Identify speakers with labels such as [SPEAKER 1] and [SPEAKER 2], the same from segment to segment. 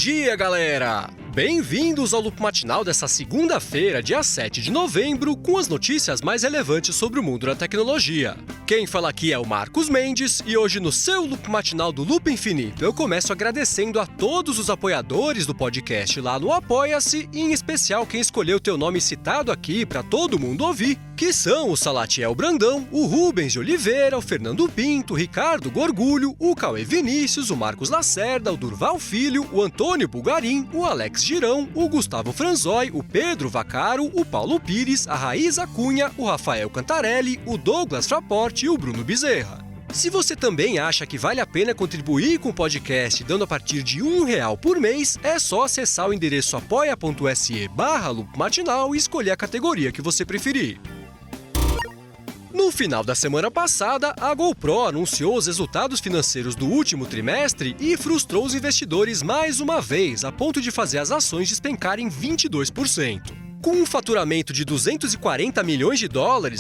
[SPEAKER 1] dia, galera! Bem-vindos ao Loop Matinal dessa segunda-feira, dia 7 de novembro, com as notícias mais relevantes sobre o mundo da tecnologia. Quem fala aqui é o Marcos Mendes e hoje no seu Loop Matinal do Loop Infinito eu começo agradecendo a todos os apoiadores do podcast lá no Apoia-se e em especial quem escolheu teu nome citado aqui para todo mundo ouvir, que são o Salatiel Brandão, o Rubens de Oliveira, o Fernando Pinto, o Ricardo Gorgulho, o Cauê Vinícius, o Marcos Lacerda, o Durval Filho, o Antônio Bulgarim, o Alex Girão, o Gustavo Franzói, o Pedro Vacaro, o Paulo Pires, a Raíza Cunha, o Rafael Cantarelli, o Douglas Fraporte e o Bruno Bezerra. Se você também acha que vale a pena contribuir com o podcast dando a partir de R$1 por mês, é só acessar o endereço apoia.se/loopmatinal e escolher a categoria que você preferir. No final da semana passada, a GoPro anunciou os resultados financeiros do último trimestre e frustrou os investidores mais uma vez, a ponto de fazer as ações despencarem 22%. Com um faturamento de $240 milhões,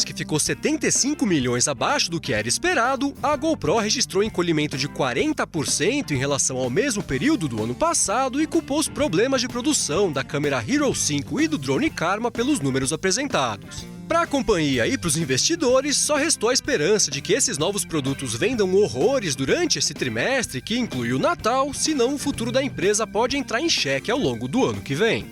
[SPEAKER 1] que ficou 75 milhões abaixo do que era esperado, a GoPro registrou encolhimento de 40% em relação ao mesmo período do ano passado e culpou os problemas de produção da câmera Hero 5 e do drone Karma pelos números apresentados. Para a companhia e para os investidores, só restou a esperança de que esses novos produtos vendam horrores durante esse trimestre, que inclui o Natal, senão o futuro da empresa pode entrar em xeque ao longo do ano que vem.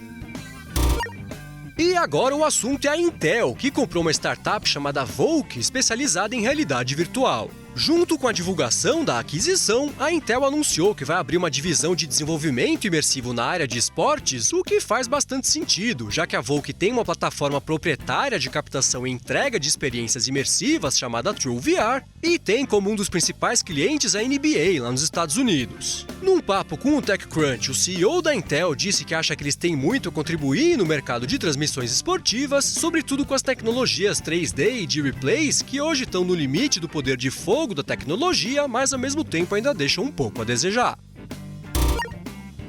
[SPEAKER 1] E agora o assunto é a Intel, que comprou uma startup chamada Volk, especializada em realidade virtual. Junto com a divulgação da aquisição, a Intel anunciou que vai abrir uma divisão de desenvolvimento imersivo na área de esportes, o que faz bastante sentido, já que a Volk tem uma plataforma proprietária de captação e entrega de experiências imersivas chamada TrueVR e tem como um dos principais clientes a NBA lá nos Estados Unidos. Num papo com o TechCrunch, o CEO da Intel disse que acha que eles têm muito a contribuir no mercado de transmissões esportivas, sobretudo com as tecnologias 3D e de replays que hoje estão no limite do poder de fogo da tecnologia, mas ao mesmo tempo ainda deixam um pouco a desejar.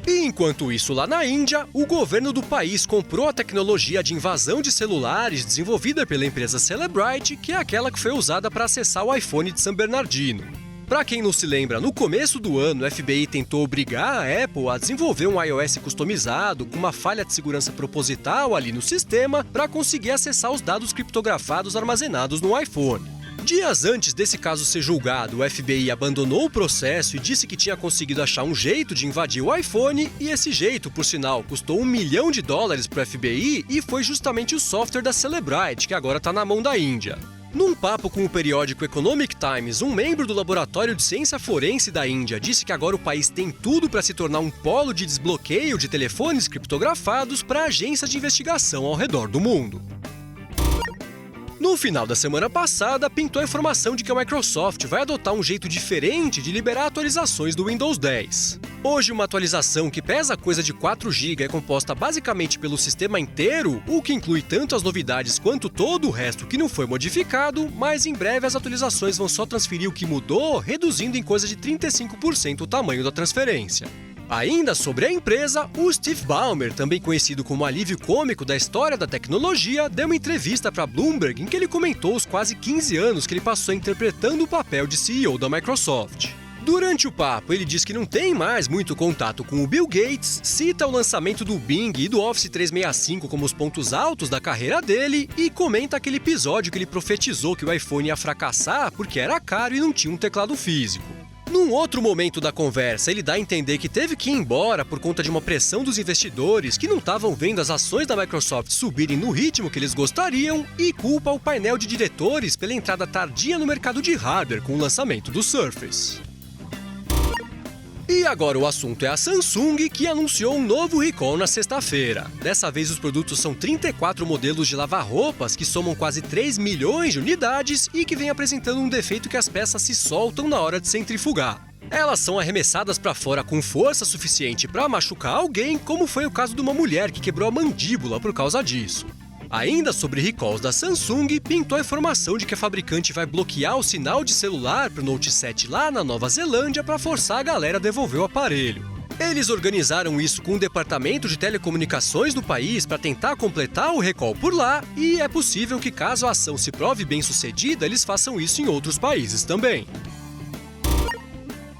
[SPEAKER 1] E enquanto isso, lá na Índia, o governo do país comprou a tecnologia de invasão de celulares desenvolvida pela empresa Cellebrite, que é aquela que foi usada para acessar o iPhone de San Bernardino. Para quem não se lembra, no começo do ano, o FBI tentou obrigar a Apple a desenvolver um iOS customizado com uma falha de segurança proposital ali no sistema para conseguir acessar os dados criptografados armazenados no iPhone. Dias antes desse caso ser julgado, o FBI abandonou o processo e disse que tinha conseguido achar um jeito de invadir o iPhone, e esse jeito, por sinal, custou $1 milhão para o FBI e foi justamente o software da Cellebrite, que agora está na mão da Índia. Num papo com o periódico Economic Times, um membro do Laboratório de Ciência Forense da Índia disse que agora o país tem tudo para se tornar um polo de desbloqueio de telefones criptografados para agências de investigação ao redor do mundo. No final da semana passada, pintou a informação de que a Microsoft vai adotar um jeito diferente de liberar atualizações do Windows 10. Hoje, uma atualização que pesa coisa de 4 GB é composta basicamente pelo sistema inteiro, o que inclui tanto as novidades quanto todo o resto que não foi modificado, mas em breve as atualizações vão só transferir o que mudou, reduzindo em coisa de 35% o tamanho da transferência. Ainda sobre a empresa, o Steve Ballmer, também conhecido como alívio cômico da história da tecnologia, deu uma entrevista para Bloomberg em que ele comentou os quase 15 anos que ele passou interpretando o papel de CEO da Microsoft. Durante o papo, ele diz que não tem mais muito contato com o Bill Gates, cita o lançamento do Bing e do Office 365 como os pontos altos da carreira dele e comenta aquele episódio que ele profetizou que o iPhone ia fracassar porque era caro e não tinha um teclado físico. Num outro momento da conversa, ele dá a entender que teve que ir embora por conta de uma pressão dos investidores que não estavam vendo as ações da Microsoft subirem no ritmo que eles gostariam e culpa o painel de diretores pela entrada tardia no mercado de hardware com o lançamento do Surface. E agora o assunto é a Samsung, que anunciou um novo recall na sexta-feira. Dessa vez os produtos são 34 modelos de lavar-roupas que somam quase 3 milhões de unidades e que vem apresentando um defeito que as peças se soltam na hora de centrifugar. Elas são arremessadas para fora com força suficiente para machucar alguém, como foi o caso de uma mulher que quebrou a mandíbula por causa disso. Ainda sobre recalls da Samsung, pintou a informação de que a fabricante vai bloquear o sinal de celular para o Note 7 lá na Nova Zelândia para forçar a galera a devolver o aparelho. Eles organizaram isso com o departamento de telecomunicações do país para tentar completar o recall por lá, e é possível que, caso a ação se prove bem sucedida, eles façam isso em outros países também.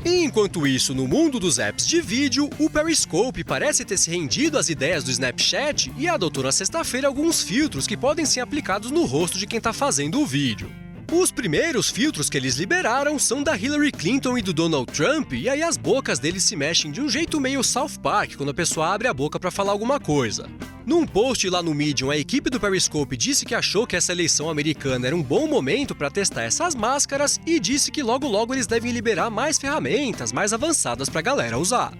[SPEAKER 1] E enquanto isso, no mundo dos apps de vídeo, o Periscope parece ter se rendido às ideias do Snapchat e adotou na sexta-feira alguns filtros que podem ser aplicados no rosto de quem está fazendo o vídeo. Os primeiros filtros que eles liberaram são da Hillary Clinton e do Donald Trump, e aí as bocas deles se mexem de um jeito meio South Park quando a pessoa abre a boca para falar alguma coisa. Num post lá no Medium, a equipe do Periscope disse que achou que essa eleição americana era um bom momento para testar essas máscaras e disse que logo logo eles devem liberar mais ferramentas mais avançadas para a galera usar.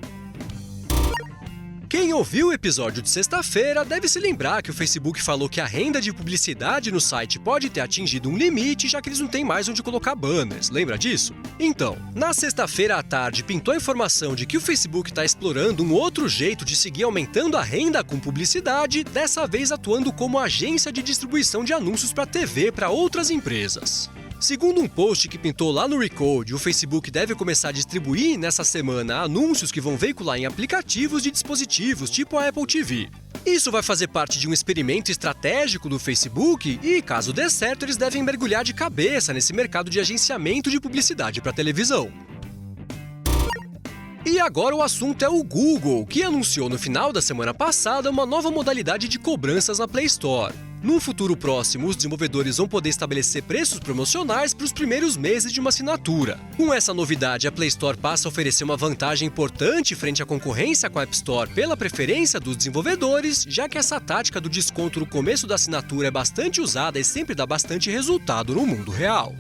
[SPEAKER 1] Quem ouviu o episódio de sexta-feira deve se lembrar que o Facebook falou que a renda de publicidade no site pode ter atingido um limite, já que eles não têm mais onde colocar banners, lembra disso? Então, na sexta-feira à tarde pintou a informação de que o Facebook está explorando um outro jeito de seguir aumentando a renda com publicidade, dessa vez atuando como agência de distribuição de anúncios para TV para outras empresas. Segundo um post que pintou lá no Recode, o Facebook deve começar a distribuir nessa semana anúncios que vão veicular em aplicativos de dispositivos tipo a Apple TV. Isso vai fazer parte de um experimento estratégico do Facebook e, caso dê certo, eles devem mergulhar de cabeça nesse mercado de agenciamento de publicidade para televisão. E agora o assunto é o Google, que anunciou no final da semana passada uma nova modalidade de cobranças na Play Store. No futuro próximo, os desenvolvedores vão poder estabelecer preços promocionais para os primeiros meses de uma assinatura. Com essa novidade, a Play Store passa a oferecer uma vantagem importante frente à concorrência com a App Store pela preferência dos desenvolvedores, já que essa tática do desconto no começo da assinatura é bastante usada e sempre dá bastante resultado no mundo real.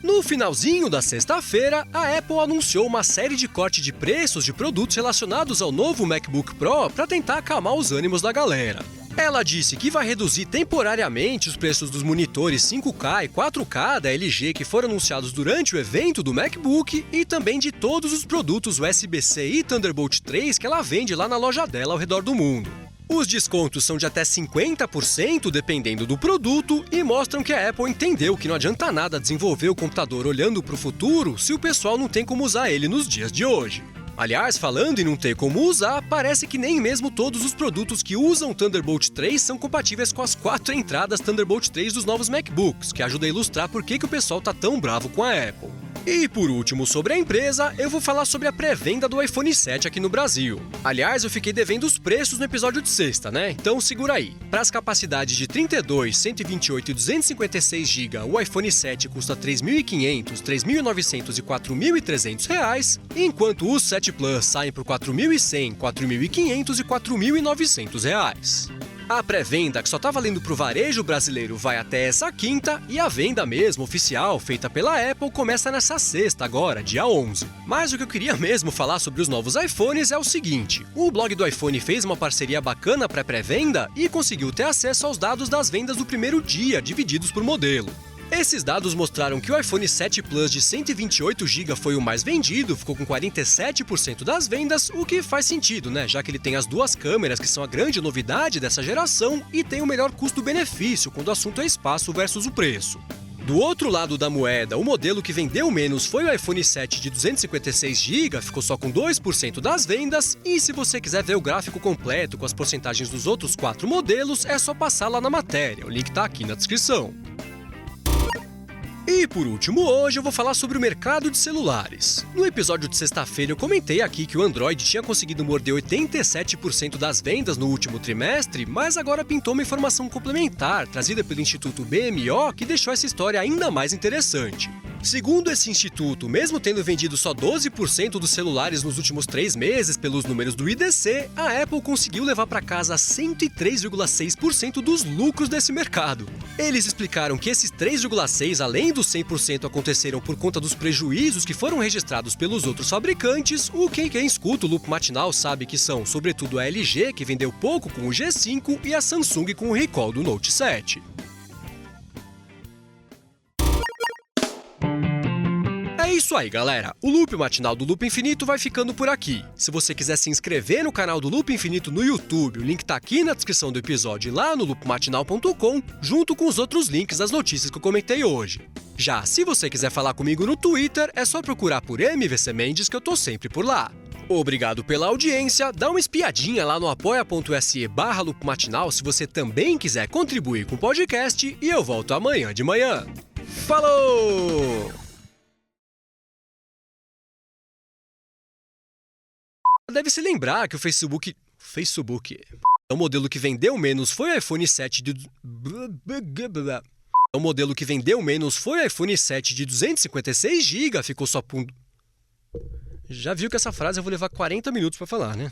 [SPEAKER 1] No finalzinho da sexta-feira, a Apple anunciou uma série de corte de preços de produtos relacionados ao novo MacBook Pro para tentar acalmar os ânimos da galera. Ela disse que vai reduzir temporariamente os preços dos monitores 5K e 4K da LG que foram anunciados durante o evento do MacBook e também de todos os produtos USB-C e Thunderbolt 3 que ela vende lá na loja dela ao redor do mundo. Os descontos são de até 50% dependendo do produto e mostram que a Apple entendeu que não adianta nada desenvolver o computador olhando para o futuro se o pessoal não tem como usar ele nos dias de hoje. Aliás, falando em não ter como usar, parece que nem mesmo todos os produtos que usam Thunderbolt 3 são compatíveis com as 4 entradas Thunderbolt 3 dos novos MacBooks, que ajuda a ilustrar por que o pessoal tá tão bravo com a Apple. E por último, sobre a empresa, eu vou falar sobre a pré-venda do iPhone 7 aqui no Brasil. Aliás, eu fiquei devendo os preços no episódio de sexta, né? Então segura aí. Para as capacidades de 32, 128 e 256 GB, o iPhone 7 custa R$ 3.500, R$ 3.900 e R$ 4.300, enquanto os 7 Plus saem por R$ 4.100, R$ 4.500 e R$ 4.900. A pré-venda, que só tá valendo pro varejo brasileiro, vai até essa quinta e a venda mesmo, oficial, feita pela Apple, começa nessa sexta agora, dia 11. Mas o que eu queria mesmo falar sobre os novos iPhones é o seguinte: o blog do iPhone fez uma parceria bacana para pré-venda e conseguiu ter acesso aos dados das vendas do primeiro dia, divididos por modelo. Esses dados mostraram que o iPhone 7 Plus de 128 GB foi o mais vendido, ficou com 47% das vendas, o que faz sentido, né? Já que ele tem as duas câmeras, que são a grande novidade dessa geração, e tem o melhor custo-benefício quando o assunto é espaço versus o preço. Do outro lado da moeda, o modelo que vendeu menos foi o iPhone 7 de 256 GB, ficou só com 2% das vendas, e se você quiser ver o gráfico completo com as porcentagens dos outros 4 modelos, é só passar lá na matéria, o link tá aqui na descrição. E por último, hoje eu vou falar sobre o mercado de celulares. No episódio de sexta-feira eu comentei aqui que o Android tinha conseguido morder 87% das vendas no último trimestre, mas agora pintou uma informação complementar, trazida pelo Instituto BMO, que deixou essa história ainda mais interessante. Segundo esse instituto, mesmo tendo vendido só 12% dos celulares nos últimos 3 meses pelos números do IDC, a Apple conseguiu levar para casa 103,6% dos lucros desse mercado. Eles explicaram que esses 3,6%, além dos 100%, aconteceram por conta dos prejuízos que foram registrados pelos outros fabricantes, o que quem escuta o Loop Matinal sabe que são, sobretudo, a LG, que vendeu pouco com o G5, e a Samsung com o recall do Note 7. É isso aí, galera. O Loop Matinal do Loop Infinito vai ficando por aqui. Se você quiser se inscrever no canal do Loop Infinito no YouTube, o link tá aqui na descrição do episódio e lá no loopmatinal.com, junto com os outros links das notícias que eu comentei hoje. Já se você quiser falar comigo no Twitter, é só procurar por MVC Mendes que eu tô sempre por lá. Obrigado pela audiência, dá uma espiadinha lá no apoia.se/loopmatinal se você também quiser contribuir com o podcast e eu volto amanhã de manhã. Falou! Deve se lembrar que o Facebook... O modelo que vendeu menos foi o iPhone 7 de... O modelo que vendeu menos foi o iPhone 7 de 256 GB, ficou só... Já viu que essa frase eu vou levar 40 minutos para falar, né?